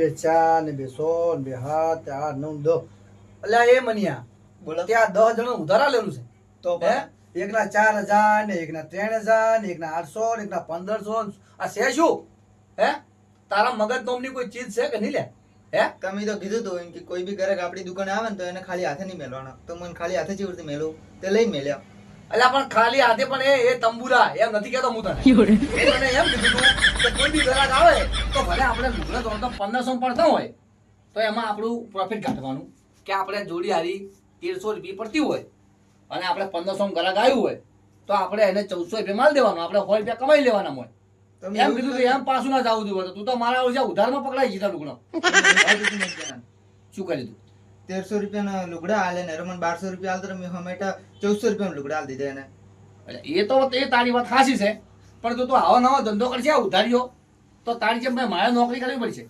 બે 4 ને બે 100 ને બે 7 8 9 10 અલ્યા એ મનિયા બોલો ત્યાં 10 જણો ઉધારા લેલું છે તો હે એકના 4000 ને એકના 3000 ને એકના 800 ને એકના 1500 આ છે શું હે તારા મગજ નોમની કોઈ ચીજ છે કે નહીં લે હે તમે તો કીધું તું એમ કે કોઈ બી ગ્રાહક આપણી દુકાને આવે ને તો એને ખાલી હાથે નહીં મેલવાના તો મને ખાલી હાથે જેવી રીતે મેલું તે લઈ મેલ્યા અલ્યા પણ ખાલી હાથે પણ એ તંબુરા એમ નથી કહેતો હું તને એ તને એમ કીધું તું કે કોઈ બી ગ્રાહક આવે તો ભલે આપણે લુગડા તો 1500 પડતા હોય તો એમાં આપણું પ્રોફિટ કાઢવાનું કે આપણે જોડી હારી 1300 રૂપિયા પડતી હોય અને આપણે 1500 ગ્રાહક આવ્યું હોય તો આપણે એને 1400 રૂપિયા માલ દેવાનો આપણે 100 રૂપિયા કમાઈ લેવાના હોય તમે એમ કીધું કે એમ પાછું ના જાવું જોઈએ તું તો મારા ઓછા ઉધારમાં પકડાઈ જીતા લુગડો શું કરી તું 1300 રૂપિયાના લુગડા આલે ને રમણ 1200 રૂપિયા આલતો મેં હમેટા 1400 રૂપિયાના લુગડા આલ દીધા એને એટલે એ તો એ તારી વાત ખાસી છે પણ તું તો આવો નવો ધંધો કરશે ઉધારીઓ તો તારી જેમ મારે નોકરી કરવી પડશે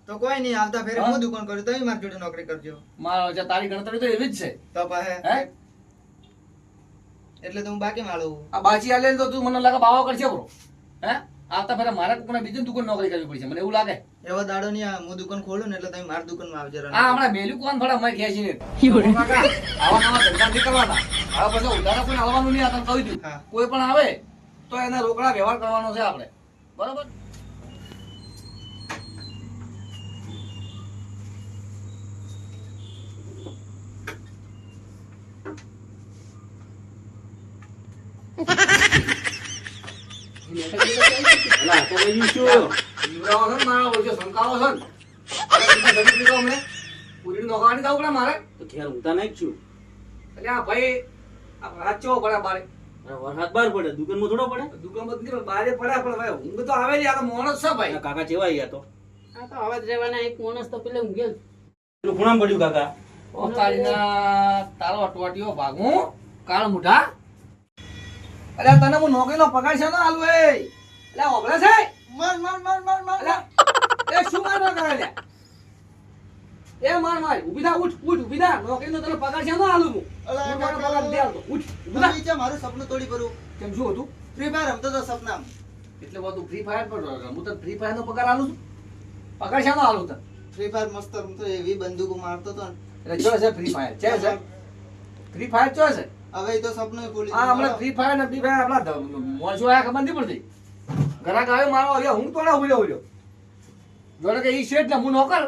તો કોઈ નહીં આવતા ફેરે હું દુકાન કરું તમે મારી જોડે નોકરી કરજો મારા તારી ગણતરી તો એવી જ છે તો પાહે હે એટલે તો હું બાકી માળું આ બાચી આલે ને તો તું મને લાગે બાવા કરશે બરો હે આવતા ફેરે મારે કોઈને બીજી દુકાન નોકરી કરવી પડશે મને એવું લાગે એવા દાડો નહીં આ હું દુકાન ખોલું ને એટલે તમે મારી દુકાનમાં આવજો આ હમણાં મેલ્યું કોણ થોડા મેં ખેંચી ને આવા નવા ધંધા નહીં કરવાના હવે પછી ઉધારા કોઈ હાલવાનું નહીં આ તને કહી દઉં હા. કોઈ પણ આવે તો એને રોકડા વ્યવહાર કરવાનો છે આપણે બરોબર અલા તો ભાઈ શું જીવડાવો છે ને મારા ઓછો સંકાળો છે ને અરે તમે જમી લીધો અમને પૂરી નોકરાની દાવ પડે મારે તો ઘેર ઊંઘતા નહીં જ છું એટલે આ ભાઈ આ રાત ચો પડે બારે અરે વરસાદ બહાર પડે દુકાનમાં થોડો પડે દુકાન બધી બારે પડે પણ ભાઈ ઊંઘ તો આવેલી આ તો મોણસ છે ભાઈ આ કાકા ચેવા ગયા તો આ તો અવાજ રહેવાના એક માણસ તો પેલે ઊંઘ્યો જ. પેલું ખૂણામાં પડ્યું કાકા ઓ તારીના તારો અટવાટીઓ ભાગું કાળ મુઢા અરે તને હું નોકરીનો પગાર છે ને આલુ એ એટલે ઓબળે છે માર માર માર માર માર એટલે એ શું માર કરે લે એ માર માર ઊભી થા ઉઠ ઉઠ ઊભી થા નોકરીનો તને પગાર છે ને આલુ હું અલા, હું તારો પગાર દે આલતો ઉઠ ઊભી થા તમે છે મારું સપનું તોડી પરું કેમ શું હતું ફ્રી ફાયર રમતો તો સપનામ એટલે બધું ફ્રી ફાયર પર હું તને ફ્રી ફાયર નો પગાર આલું છું પગાર છે ને આલુ તને ફ્રી ફાયર મસ્ત રમતો એવી બંદૂકો મારતો તો ને. એટલે જો છે ફ્રી ફાયર છે ફ્રી ફાયર ચો છે હવે એ તો સપનું ભૂલી આ હમણાં ફ્રી ફાયર ને ફ્રી ફાયર આપણા મોજો આયા ખબર નથી પડતી ઘરાક આવ્યો મારો આવ્યો હું તોડા ઉલ્યો ઉલ્યો જોડે કે ઈ શેઠ ને હું નોકર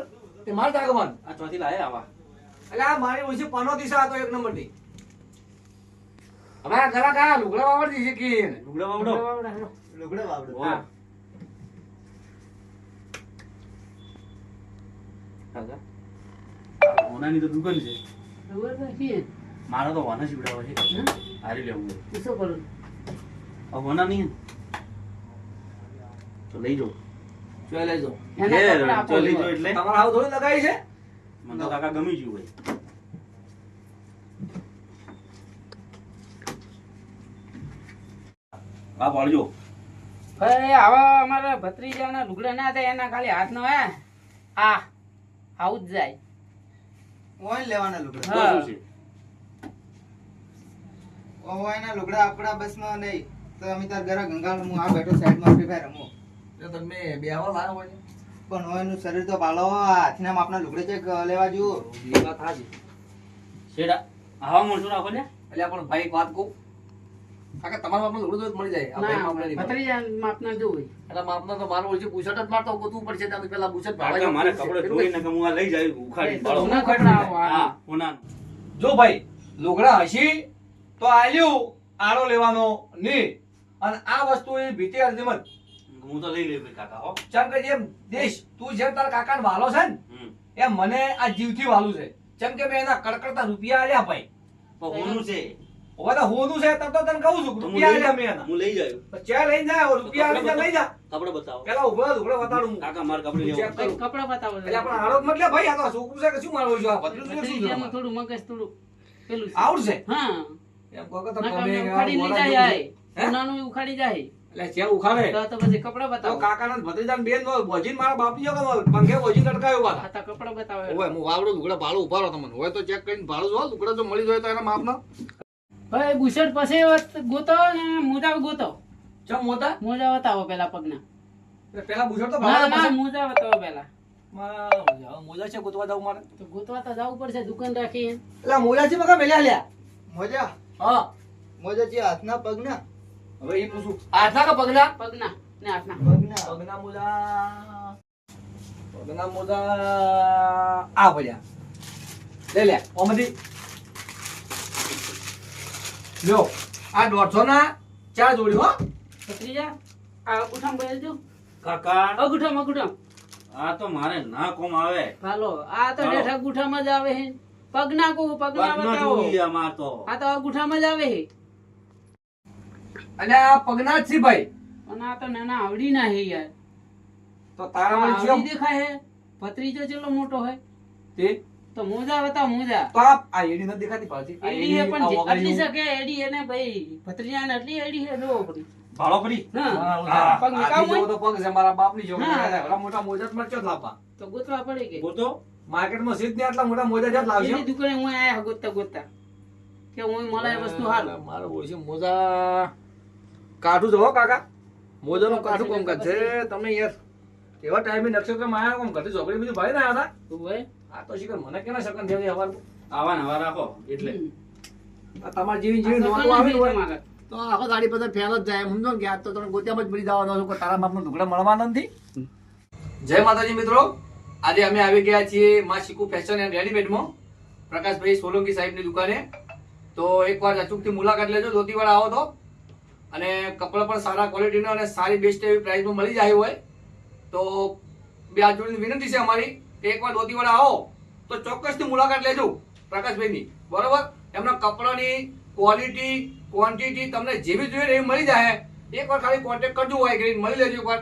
તે માર તાગવાન આ ચોથી લાયા આવા એટલે આ મારી ઓછી પનો દિશા હતો એક નંબર ની હવે આ ઘરાક આયા લુગડા વાવડતી છે કે લુગડા બાવડો લુગડા વાવડો હા કાકા હોનાની તો દુકાન છે ખબર નથી. મારો તો હોના સીવડાવો છે હમ? હારી લેવું તું શું કરું? આ હોના નહીં તો લઈ જાઓ જોઈ લેજો એના ઘેર કપડાં આપો. તો લઈ જાઓ એટલે તમારે આવું થોડી લગાવી છે મને તો કાકા ગમી ગયું ભાઈ આ પાડજો ભાઈ આવા અમારા ભત્રીજાના લુગડા ના થાય એના ખાલી હાથ નો હે આ આવું જ જાય. ઓય લેવાના લુગડા તો શું છે ઓયના લુગડા આપણા બસમાં નહીં તો અમે તાર ઘરે ગંગાળ હું આ બેઠો સાઈડમાં ફ્રી ફાયર રમું જો તમે બે આવા લાવ્યા હોય પણ ઓયનું શરીર તો પાલો હાથના માપના લુગડા ચેક લેવા જુઓ એ વાત હાજી શેડા આવા મળશું રાખો ને એટલે પણ ભાઈ એક વાત કહું કાકા તમારા બાપનું લુગડું તો મળી જાય આ ભાઈ માપના નહીં મળે. ભત્રીજા માપના જોવું. એટલે માપના તો મારું ઓછી પૂછટ જ મારતો ગોતવું પડશે ત્યાં પેલા પૂછટ કાકા મારે કપડે ધોઈ ને કે હું આ લઈ જાય ઉખાડી પાડો જૂના કપડાં આવા. હા હોનાનું જો ભાઈ લુગડા હશી તો આલ્યું આડો લેવાનો નહીં અને આ વસ્તુ એ ભીતે અર્ધમત હું તો લઈ લઈ કાકા હો ચમ કે જેમ દેશ તું જેમ તારા કાકાને વાલો છે ને હમ. એમ મને આ જીવથી વાલું છે ચમ કે મેં એના કડકડતા રૂપિયા આલ્યા ભાઈ પણ હોનું છે હવે તો હોનું છે તમ તો તને કહું છું તો હું રૂપિયા લઈ આલ્યા મેં એના હું લઈ જાયો તો ચા લઈને જાય હવે રૂપિયા આલીને લઈ જા કપડે બતાવો પેલા ઉભો લુગડા બતાડું હું. કાકા માર કપડે ચેક લેવો કરું. કપડાં બતાવો. એટલે આપણે આડો જ મતલબ ભાઈ આ તો છોકરું છે કે શું મારવું છે આ ભત્રીજું છે કે શું છે ભત્રીજાનું આમાં? થોડું મગજ થોડું પેલું છે. આવડશે હા એમ કહો કે તો નકર તમે ઉખાડી નહીં મોડા જાય. જેવું છે. હે? નાનું ઉખાડી જાય એટલે ચેર ઉખાડે તો પછી કપડાં તો બતાવો. કાકાના ભત્રીજાને બેન નો બોજીને મારા બાપની જો કે પંખે બોજીને લટકાયો પાછા. આ તો કપડાં બતાવો. ઓય હું વાવડો લુગડા ભાડું ઉભારો તમને હોય તો ચેક કરીને ભાડું જો લુગડા જો મળી જાય તો એના માપના ભાઈ બુશર્ટ પછી ગોતો ને મોજા ગોતો. ચમ મોટા મોજા બતાવો પેલા પગના. પેલા બુશર્ટ તો ના ભાડા ના પાસે મોજા બતાવો પેલા. મારા મોજા છે ગોતવા જાવ મારે તો ગોતવા તો જવું પડશે દુકાન રાખી. એટલે મોજા છે મકા મેલ્યા લ્યા મોજા હા મોજા જે હાથના પગના હવે એ પૂછું હાથના કે પગના પગના ને હાથના. પગના પગના મોજા આ પડ્યા લે ઓમથી લ્યો આ 150 ના 4 જોડી હો ભત્રીજા આ ગુઠામ બેસજો. કાકા અગુઠામ આ તો મારે ના કોમ આવે. હાલો આ તો હાલો. ડેઠા ગુઠામાં જ આવે હે. પગના કો પગના પગનો બતાવો. જોઈએ અમાર તો. આ તો અગુઠામાં જ આવે હે. અને આ પગના જ છે ભાઈ અને આ તો નાના આવડી ના હે યાર. તો તારા વળી છે આવડી દેખાય હે. ભત્રીજો ચેટલો મોટો હોય તે તો મોજા બતાવ મોજા. તો આ એડી નથી દેખાતી પાછી આ એડી હે એડી, પણ આ આટલી વગાડી શકે એડી એને ભાઈ ભત્રીજાને આટલી એડી હે જો પડી. ભાળો ફરી. હા હા, પગ આથી નીકાળ જેવો તો પગ છે મારા બાપની જેવો. હા. એવડા મોટા મોજા તો મારે ચોથ લાવવા તો ગોતવા પડે કે ગોતો. માર્કેટમાં સીધ ને આટલા મોટા મોજા જ લાવશે એની દુકાને હું આયા ગોતતા કે હું મળે એ વસ્તુ હારું. મારો ઓળશે મોજા કાઠું જો હો કાકા મોજાનું કાઠું કામ કરશે તમે યાર કેવા ટાઈમે નક્ષત્ર માં આયા કામ કરતી છોકરી બીજું ભાઈ ના હતા તું ભાઈ આ તો શીખર મને કેના શકન થયા હવાર આવા નવા રાખો એટલે. આ તમાર જેવી આ જેવી તો નોટો આવે ને હોય તમારે. તો આખો ગાડી પર ફેલ જ જાય સમજો ને કે આ તો તમે ગોત્યામાં જ મરી જવાનો છો કે તારા બાપનો ઢુકડા મળવાના નથી જય માતાજી મિત્રો આજે અમે આવી ગયા છીએ માં શીકુ ફેશન એન્ડ રેડીમેડમાં પ્રકાશભાઈ સોલંકી સાહેબની દુકાને તો એકવાર અચૂકથી મુલાકાત લેજો ધોતીવાળા આવો તો અને કપડાં પણ સારા ક્વોલિટીના અને સારી બેસ્ટ એવી પ્રાઇસમાં મળી જાય હોય તો બે હાથ જોડીને વિનંતી છે અમારી કે એકવાર ધોતીવાળા આવો તો ચોક્કસથી મુલાકાત લેજો પ્રકાશભાઈની બરોબર એમના કપડાની ક્વોલિટી ક્વોન્ટિટી તમને જેવી જોઈએ ને એવી મળી જાય એકવાર ખાલી કોન્ટેક્ટ કરજો હોય કે મળી લેજો એકવાર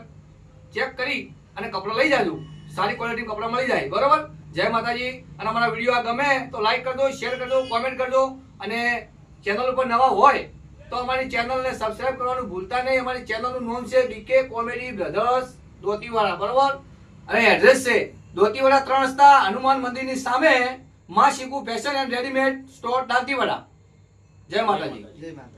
ચેક કરી અને કપડાં લઈ જાજો સારી ક્વોલિટી કપડાં મળી જાય બરોબર જય માતાજી અને અમારા વિડીયો આ ગમે તો લાઈક કરજો શેર કરજો કોમેન્ટ કરજો અને ચેનલ ઉપર નવા હોય તો અમારી ચેનલને સબસ્ક્રાઇબ કરવાનું ભૂલતા નહીં અમારી ચેનલનું નામ છે બીકે કોમેડી બ્રધર્સ ધોતીવાળા બરોબર અને એડ્રેસ છે ધોતીવાળા 3 રસ્તા હનુમાન મંદિરની સામે માં શીકુ fashion and readymade store Dantiwada જય માતાજી જય માતા